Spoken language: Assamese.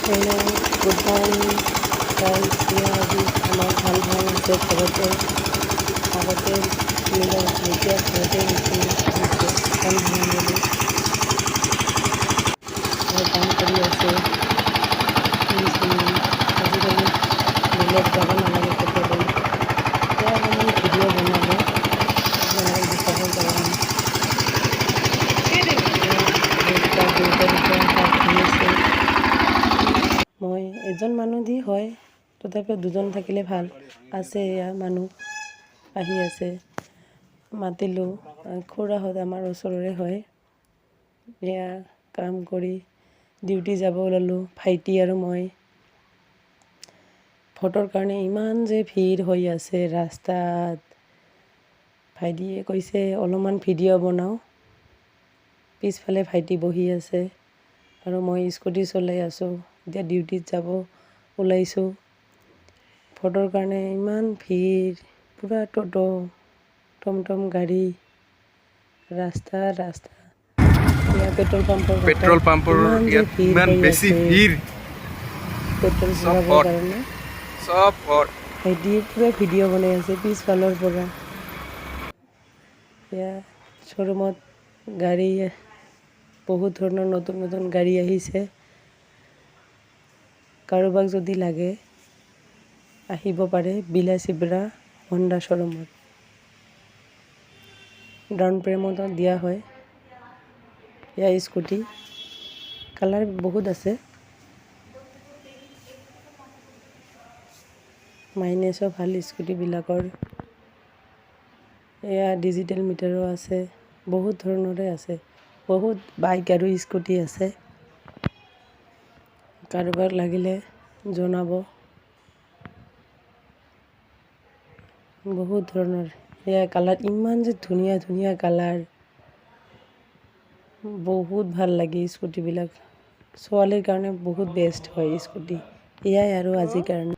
हेलो गुड मॉर्निंग गाइस ये আজি আমাৰ ভাল ভাল আছে ঘৰতে আগতে মিলা এতিয়া ঘৰতে হৈছে কাম ভাঙিবলৈ কাম কৰি আছে আজিকালি মিলত যাব নালাগে কেতিয়াবা এতিয়া অলপমান ভিডিঅ' বনালোঁ আপোনালোকক দেখাব পৰা নাই মই এজন মানুহ দি হয় তথাপিও দুজন থাকিলে ভাল আছে এয়া মানুহ আহি আছে মাতিলোঁ খুৰাহঁত আমাৰ ওচৰৰে হয় এয়া কাম কৰি ডিউটি যাব ওলালোঁ ভাইটি আৰু মই ফটোৰ কাৰণে ইমান যে ভিৰ হৈ আছে ৰাস্তাত ভাইটিয়ে কৈছে অলপমান ভিডিঅ' বনাওঁ পিছফালে ভাইটি বহি আছে আৰু মই স্কুটি চলাই আছোঁ এতিয়া ডিউটিত যাব ওলাইছোঁ ফটোৰ কাৰণে ইমান ভিৰ পুৰা ট'টো টমটম গাড়ী ৰাস্তা এয়া পেট্ৰল পাম্পৰ ইমান বেছি ভিৰ পেট্ৰল ভৰাবৰ কাৰণে ভাইটিয়ে পুৰা ভিডিঅ' বনাই আছে পিছফালৰ পৰা এয়া শ্ব'ৰুমত গাড়ী বহুত ধৰণৰ নতুন নতুন গাড়ী আহিছে কাৰোবাক যদি লাগে আহিব পাৰে বিলাসীবিৰা হণ্ডা শ্ব'ৰুমত ডাউন পে'মেণ্টত দিয়া হয় এয়া স্কুটি কালাৰ বহুত আছে মাইলেজো ভাল স্কুটিবিলাকৰ এয়া ডিজিটেল মিটাৰো আছে বহুত ধৰণৰে আছে বহুত বাইক আৰু স্কুটি আছে কাৰোবাক লাগিলে জনাব বহুত ধৰণৰ এয়া কালাৰ ইমান যে ধুনীয়া ধুনীয়া কালাৰ বহুত ভাল লাগে স্কুটিবিলাক ছোৱালীৰ কাৰণে বহুত বেষ্ট হয় স্কুটি এয়াই আৰু আজিৰ কাৰণে